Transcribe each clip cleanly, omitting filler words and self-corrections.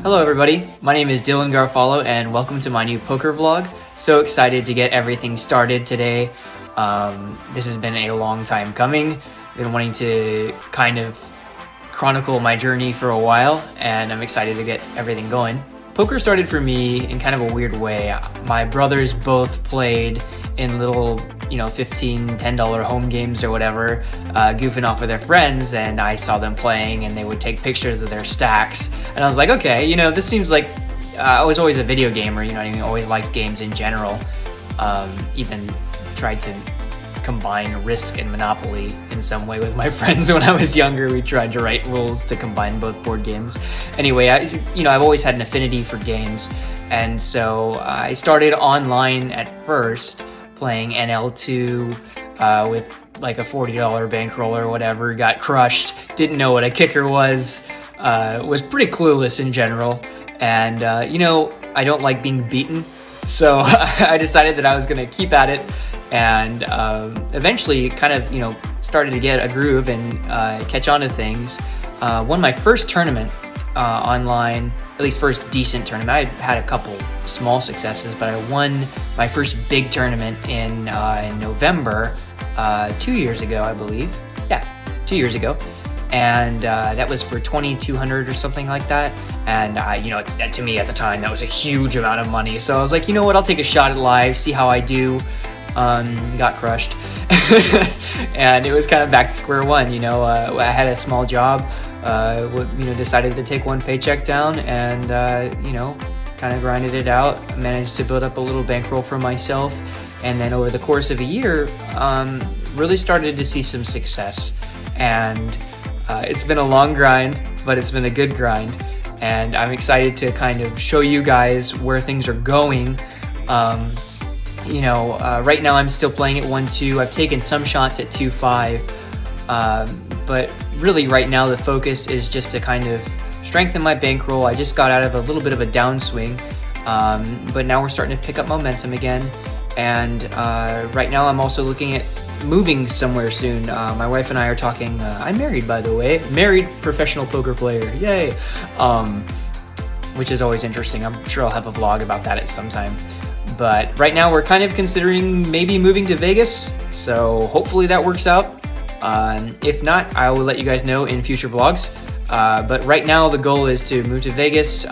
Hello everybody, my name is Dylan Garofalo and welcome to my new poker vlog. So excited to get everything started today. This has been a long time coming. Been wanting to kind of chronicle my journey for a while and I'm excited to get everything going. Poker started for me in kind of a weird way. My brothers both played in little, $15, $10 home games or whatever, goofing off with their friends, and I saw them playing and they would take pictures of their stacks. And I was like, okay, this seems like, I was always a video gamer, always liked games in general. Even tried to combine Risk and Monopoly in some way with my friends when I was younger. We tried to write rules to combine both board games. Anyway, I've always had an affinity for games, and so I started online at first playing NL2 with like a $40 bankroll or whatever. Got crushed, didn't know what a kicker was pretty clueless in general, and I don't like being beaten, so I decided that I was going to keep at it. And eventually kind of, started to get a groove and catch on to things. Won my first tournament online, at least first decent tournament. I had a couple small successes, but I won my first big tournament in November 2 years ago, I believe. Yeah, 2 years ago. And that was for $2,200 or something like that. And to me at the time, that was a huge amount of money. So I was like, you know what, I'll take a shot at live, see how I do. Got crushed. And it was kind of back to square one. I had a small job, decided to take one paycheck down and, kind of grinded it out, managed to build up a little bankroll for myself. And then over the course of a year, really started to see some success. And it's been a long grind, but it's been a good grind. And I'm excited to kind of show you guys where things are going. Right now I'm still playing at 1-2. I've taken some shots at 2-5, but really right now the focus is just to kind of strengthen my bankroll. I just got out of a little bit of a downswing, but now we're starting to pick up momentum again. And right now I'm also looking at moving somewhere soon. My wife and I are talking. I'm married, by the way. Married professional poker player. Yay! Which is always interesting. I'm sure I'll have a vlog about that at some time. But right now we're kind of considering maybe moving to Vegas, so hopefully that works out. If not, I will let you guys know in future vlogs. But right now the goal is to move to Vegas,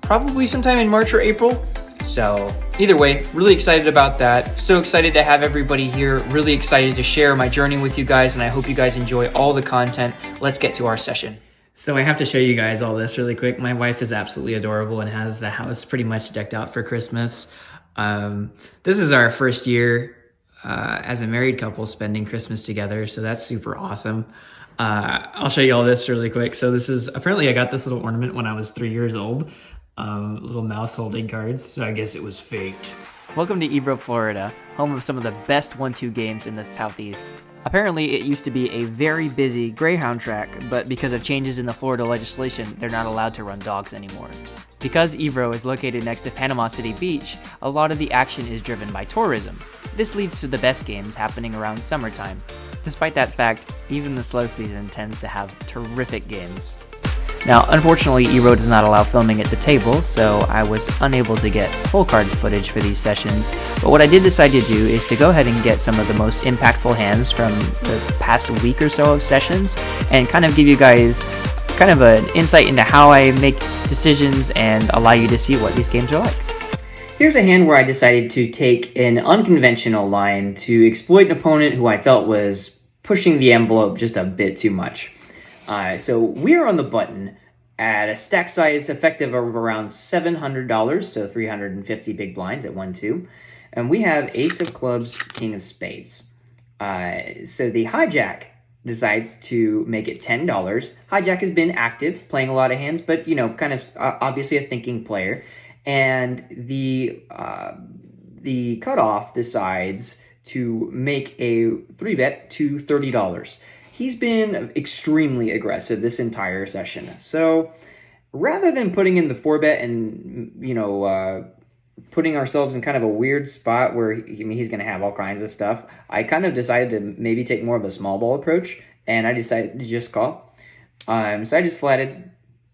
probably sometime in March or April. So either way, really excited about that. So excited to have everybody here. Really excited to share my journey with you guys, and I hope you guys enjoy all the content. Let's get to our session. So I have to show you guys all this really quick. My wife is absolutely adorable and has the house pretty much decked out for Christmas. This is our first year as a married couple spending Christmas together, so that's super awesome. I'll show you all this really quick. So this is, apparently I got this little ornament when I was 3 years old, little mouse holding cards, so I guess it was faked. Welcome to Ebro, Florida, home of some of the best 1-2 games in the Southeast. Apparently, it used to be a very busy Greyhound track, but because of changes in the Florida legislation, they're not allowed to run dogs anymore. Because Ebro is located next to Panama City Beach, a lot of the action is driven by tourism. This leads to the best games happening around summertime. Despite that fact, even the slow season tends to have terrific games. Now, unfortunately, Ebro does not allow filming at the table, so I was unable to get full card footage for these sessions, but what I did decide to do is to go ahead and get some of the most impactful hands from the past week or so of sessions, and kind of give you guys kind of an insight into how I make decisions and allow you to see what these games are like. Here's a hand where I decided to take an unconventional line to exploit an opponent who I felt was pushing the envelope just a bit too much. So we're on the button at a stack size effective of around $700, so 350 big blinds at 1-2. And we have ace of clubs, king of spades. So the hijack decides to make it $10. Hijack has been active, playing a lot of hands, but, kind of obviously a thinking player. And the cutoff decides to make a 3-bet to $30. He's been extremely aggressive this entire session. So rather than putting in the 4-bet and, putting ourselves in kind of a weird spot where he's going to have all kinds of stuff, I kind of decided to maybe take more of a small ball approach, and I decided to just call. So I just flatted.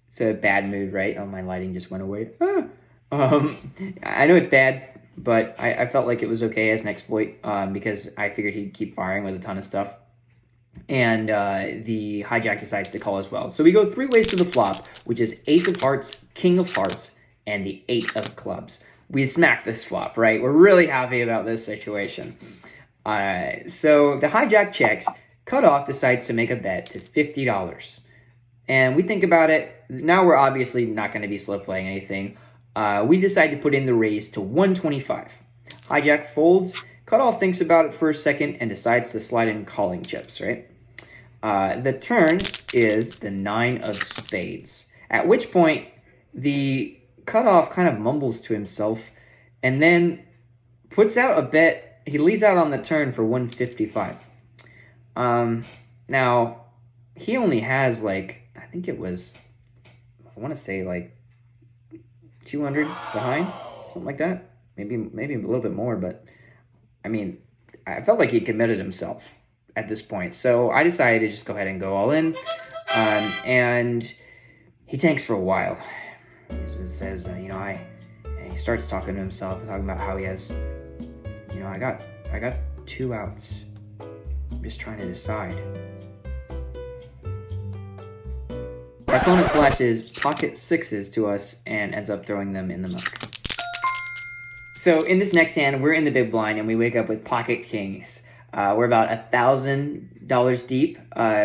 It's a bad move, right? Oh, my lighting just went away. I know it's bad, but I felt like it was okay as an exploit because I figured he'd keep firing with a ton of stuff. And the hijack decides to call as well. So we go 3 ways to the flop, which is ace of hearts, king of hearts, and the 8 of clubs. We smacked this flop, right? We're really happy about this situation. So the hijack checks. Cutoff decides to make a bet to $50. And we think about it. Now we're obviously not going to be slow playing anything. We decide to put in the raise to $125. Hijack folds. Cutoff thinks about it for a second and decides to slide in calling chips, right? The turn is the 9 of spades. At which point, the Cutoff kind of mumbles to himself and then puts out a bet. He leads out on the turn for $155. Now, he only has I think it was, I want to say 200 behind, something like that. Maybe a little bit more, but I mean, I felt like he committed himself at this point. So I decided to just go ahead and go all in. And he tanks for a while. He says, and he starts talking to himself, talking about how he has, I got 2 outs. I'm just trying to decide. Our opponent flashes pocket 6s to us and ends up throwing them in the muck. So in this next hand, we're in the big blind and we wake up with pocket kings. We're about $1,000 deep,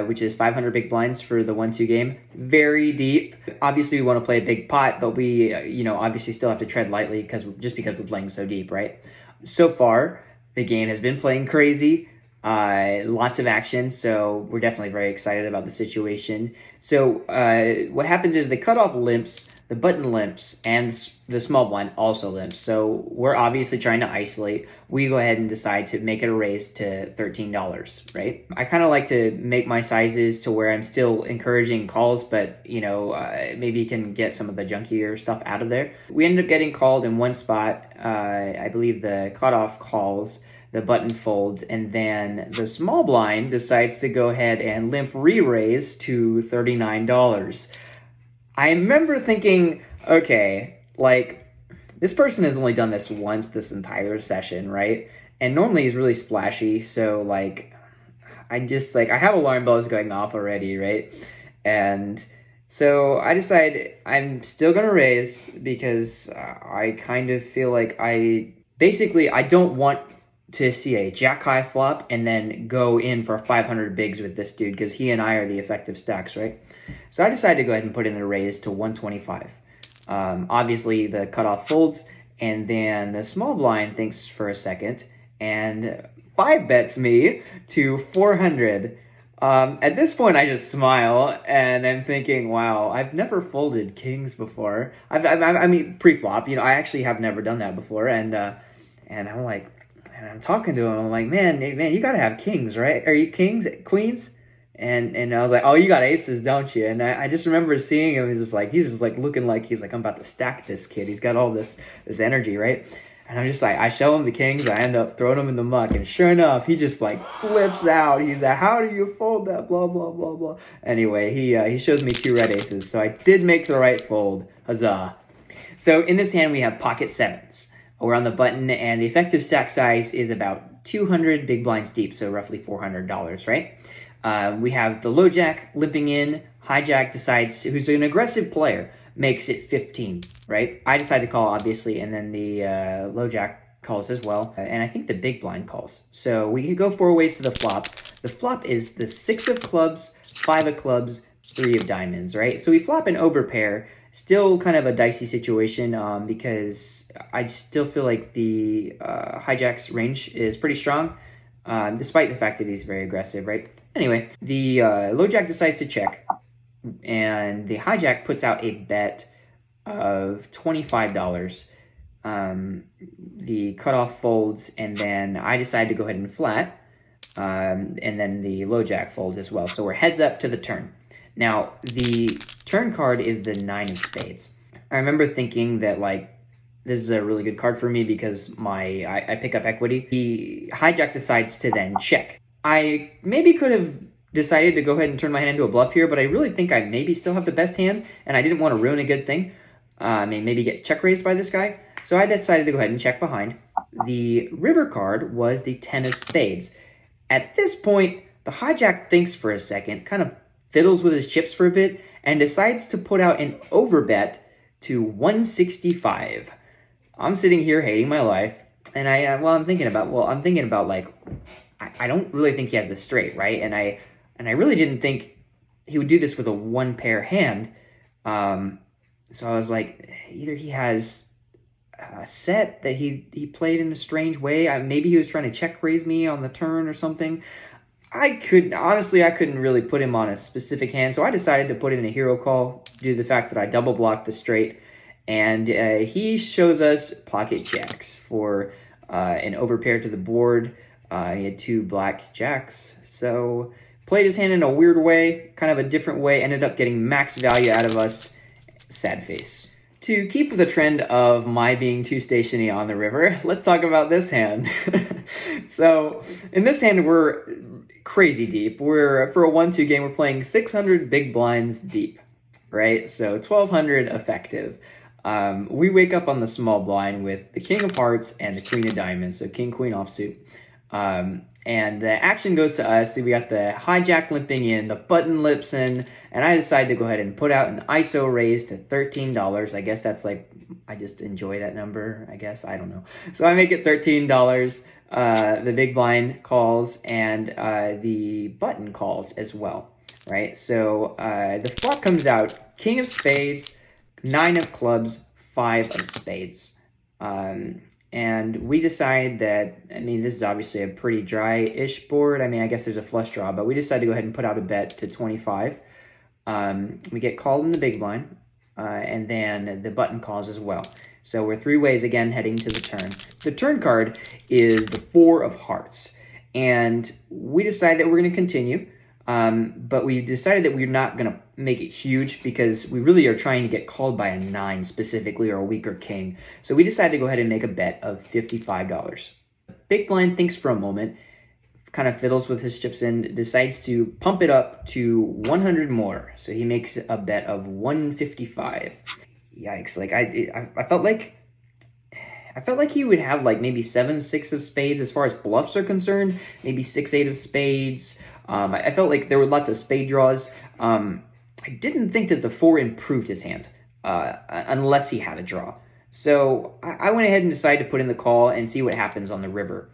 which is 500 big blinds for the 1-2 game. Very deep. Obviously, we want to play a big pot, but we, obviously still have to tread lightly because we're playing so deep, right? So far, the game has been playing crazy. Lots of action, so we're definitely very excited about the situation. So what happens is the cutoff limps, the button limps, and the small blind also limps. So we're obviously trying to isolate. We go ahead and decide to make it a raise to $13, right? I kind of like to make my sizes to where I'm still encouraging calls, but maybe you can get some of the junkier stuff out of there. We ended up getting called in one spot. I believe the cutoff calls, the button folds, and then the small blind decides to go ahead and limp re-raise to $39. I remember thinking, okay, this person has only done this once this entire session, right? And normally he's really splashy, so I have alarm bells going off already, right? And so I decide I'm still gonna raise because I kind of feel like I don't want to see a jack high flop and then go in for 500 bigs with this dude because he and I are the effective stacks, right? So I decided to go ahead and put in a raise to 125. Obviously, the cutoff folds, and then the small blind thinks for a second and 5-bets me to 400. At this point, I just smile and I'm thinking, wow, I've never folded kings before. I mean, pre-flop, I actually have never done that before, and I'm like. And I'm talking to him. I'm like, man, you gotta have kings, right? Are you kings, queens? And I was like, oh, you got aces, don't you? And I just remember seeing him. He's just looking like he's like, I'm about to stack this kid. He's got all this energy, right? And I'm just like, I show him the kings. I end up throwing them in the muck, and sure enough, he just flips out. He's like, how do you fold that? Blah blah blah blah. Anyway, he shows me 2 red aces, so I did make the right fold. Huzzah! So in this hand, we have pocket 7s. We're on the button, and the effective stack size is about 200 big blinds deep, so roughly $400, right? We have the low jack limping in. Hijack decides, who's an aggressive player, makes it 15, right? I decide to call, obviously, and then the low jack calls as well, and I think the big blind calls. So we could go 4 ways to the flop. The flop is the 6 of clubs, 5 of clubs, 3 of diamonds, right? So we flop an overpair. Still kind of a dicey situation because I still feel like the hijack's range is pretty strong, despite the fact that he's very aggressive, right? Anyway, the low jack decides to check, and the hijack puts out a bet of $25. the cutoff folds, and then I decide to go ahead and flat, and then the low jack folds as well. So we're heads up to the turn. Now, the turn card is the 9 of spades. I remember thinking that, like, this is a really good card for me because I pick up equity. The hijack decides to then check. I maybe could have decided to go ahead and turn my hand into a bluff here, but I really think I maybe still have the best hand, and I didn't want to ruin a good thing. Maybe get check raised by this guy. So I decided to go ahead and check behind. The river card was the 10 of spades. At this point, the hijack thinks for a second, kind of fiddles with his chips for a bit, and decides to put out an overbet to 165. I'm sitting here hating my life, and I'm thinking about like, I don't really think he has the straight, right? And I really didn't think he would do this with a one pair hand. So I was like, either he has a set that he played in a strange way. Maybe he was trying to check raise me on the turn or something. I couldn't really put him on a specific hand, so I decided to put in a hero call due to the fact that I double blocked the straight, and he shows us pocket jacks for an overpair to the board. He had 2 black jacks, so played his hand in a weird way, kind of a different way, ended up getting max value out of us. Sad face. To keep with the trend of my being too stationy on the river, let's talk about this hand. So, in this hand, we're crazy deep. For a 1-2 game, we're playing 600 big blinds deep, right? So, 1,200 effective. We wake up on the small blind with the king of hearts and the queen of diamonds, so king, queen offsuit. And the action goes to us. So we got the hijack limping in, the button lips in, and I decided to go ahead and put out an ISO raise to $13. I guess that's like, I just enjoy that number, I guess. I don't know. So I make it $13. The big blind calls, and the button calls as well, right? So the flop comes out, king of spades, 9 of clubs, 5 of spades. And we decide that, this is obviously a pretty dry-ish board. I guess there's a flush draw, but we decided to go ahead and put out a bet to 25. We get called in the big blind, and then the button calls as well. So we're 3 ways, again, heading to the turn. The turn card is the 4 of hearts, and we decide that we're going to continue. But we decided that we're not going to make it huge because we really are trying to get called by a 9 specifically, or a weaker king. So we decided to go ahead and make a bet of $55. Big blind thinks for a moment, kind of fiddles with his chips in, decides to pump it up to 100 more. So he makes a bet of 155. Yikes. Like I felt like he would have like maybe 7-6 of spades as far as bluffs are concerned, maybe 6-8 of spades. I felt like there were lots of spade draws. I didn't think that the 4 improved his hand, unless he had a draw. So I went ahead and decided to put in the call and see what happens on the river.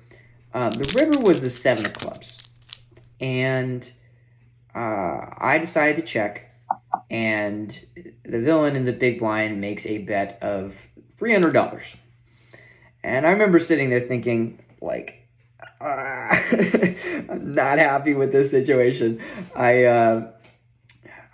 The river was the 7 of clubs. And I decided to check, and the villain in the big blind makes a bet of $300. And I remember sitting there thinking, like, I'm not happy with this situation. I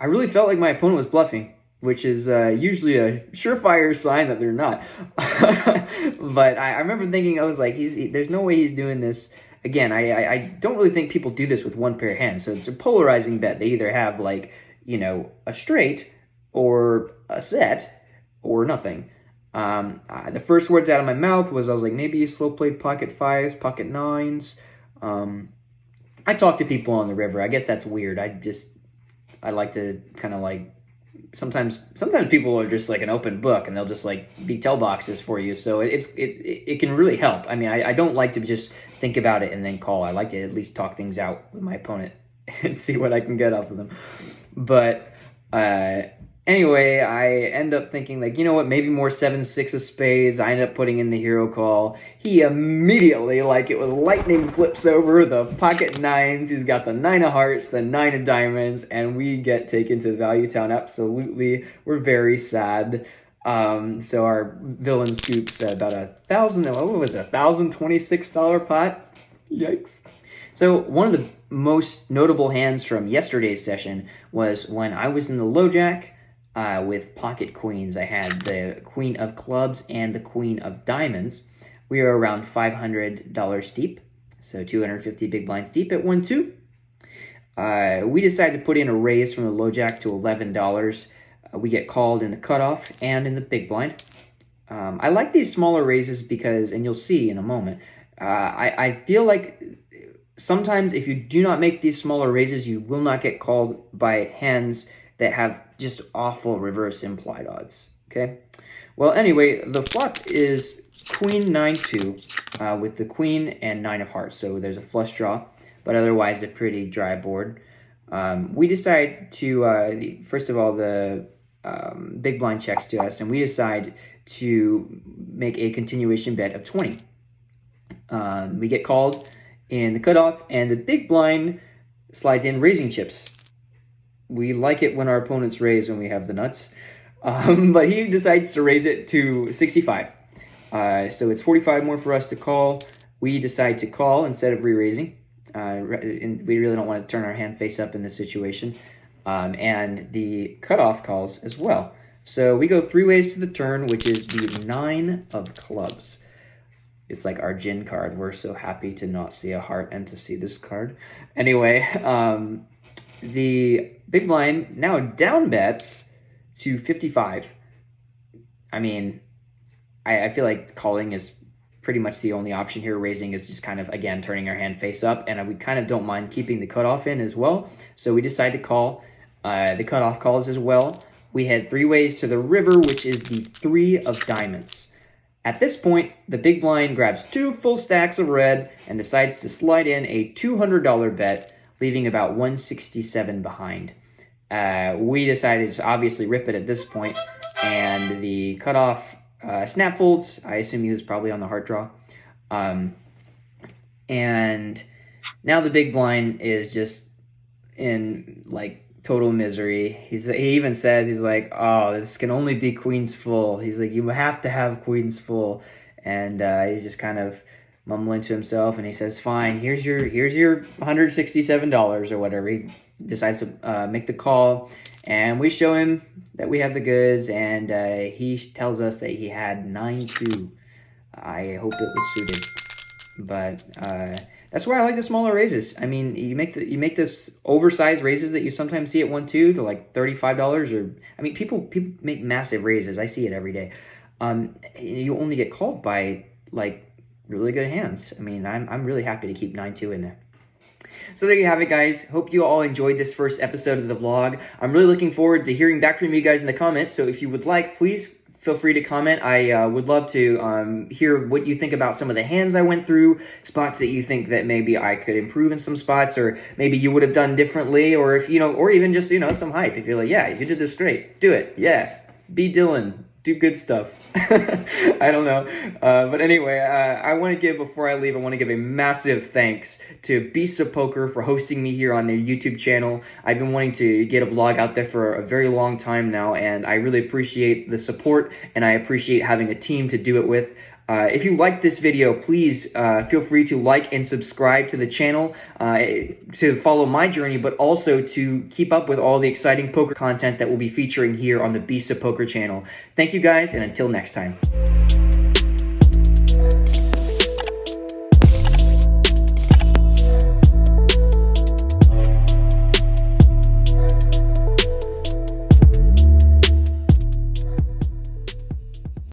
really felt like my opponent was bluffing, which is usually a surefire sign that they're not. But I remember thinking, I was like, there's no way he's doing this. Again, I don't really think people do this with one pair of hands. So it's a polarizing bet. They either have like, a straight or a set or nothing. The first words out of my mouth was, I was like, maybe you slow play pocket 5s, pocket 9s. I talk to people on the river. I guess that's weird. I like to kind of like, sometimes people are just like an open book and they'll just like be tell boxes for you. So it can really help. I don't like to just think about it and then call. I like to at least talk things out with my opponent and see what I can get off of them. But anyway, I end up thinking, like, you know what, maybe more 7-6 of spades. I end up putting in the hero call. He immediately, like it was lightning, flips over the pocket 9s. He's got the 9 of hearts, the 9 of diamonds, and we get taken to Value Town. Absolutely. We're very sad. So our villain scoops about $1,026 pot. Yikes. So one of the most notable hands from yesterday's session was when I was in the low jack. with pocket queens. I had the queen of clubs and the queen of diamonds. We are around $500 deep, so 250 big blinds deep at 1-2. We decided to put in a raise from the low jack to $11. We get called in the cutoff and in the big blind. I like these smaller raises because, and you'll see in a moment, I feel like sometimes if you do not make these smaller raises, you will not get called by hands that have just awful reverse implied odds, okay? Well, anyway, the flop is queen 9-2 with the queen and 9 of hearts, so there's a flush draw, but otherwise a pretty dry board. We decide to, first of all, the big blind checks to us, and we decide to make a continuation bet of 20. We get called in the cutoff, and the big blind slides in raising chips. We like it when our opponents raise when we have the nuts, but he decides to raise it to 65. So it's 45 more for us to call. We decide to call instead of re-raising. And we really don't want to turn our hand face up in this situation. And the cutoff calls as well. So we go 3 ways to the turn, which is the 9 of clubs. It's like our gin card. We're so happy to not see a heart and to see this card. Anyway, the big blind now down bets to 55. I mean, I feel like calling is pretty much the only option here. Raising is just kind of, again, turning our hand face up, and we kind of don't mind keeping the cutoff in as well. So we decide to call. The cutoff calls as well. We had 3 ways to the river, which is the 3 of diamonds. At this point, the big blind grabs 2 full stacks of red and decides to slide in a $200 bet, leaving about 167 behind. We decided to obviously rip it at this point, and the cutoff snap folds. I assume he was probably on the heart draw. And now the big blind is just in like total misery. He even says, he's like, oh, this can only be queens full. He's like, you have to have queens full. And he's just kind of mumbling to himself, and he says, fine, here's your $167 or whatever. He decides to make the call, and we show him that we have the goods, and he tells us that he had 9-2. I hope it was suited, but that's why I like the smaller raises. I mean, you make this oversized raises that you sometimes see at 1-2 to like $35, or I mean, people make massive raises. I see it every day. You only get called by like really good hands. I mean, I'm really happy to keep 9-2 in there. So there you have it, guys. Hope you all enjoyed this first episode of the vlog. I'm really looking forward to hearing back from you guys in the comments. So if you would like, please feel free to comment. I would love to hear what you think about some of the hands I went through, spots that you think that maybe I could improve in some spots, or maybe you would have done differently, or if, or even just, some hype. If you're like, yeah, you did this great, do it. Yeah, be Dylan. Do good stuff. I don't know. But anyway, I want to give, before I leave, I want to give a massive thanks to Beasts of Poker for hosting me here on their YouTube channel. I've been wanting to get a vlog out there for a very long time now, and I really appreciate the support, and I appreciate having a team to do it with. If you like this video, please feel free to like and subscribe to the channel to follow my journey, but also to keep up with all the exciting poker content that we'll be featuring here on the Beasts of Poker channel. Thank you guys, and until next time.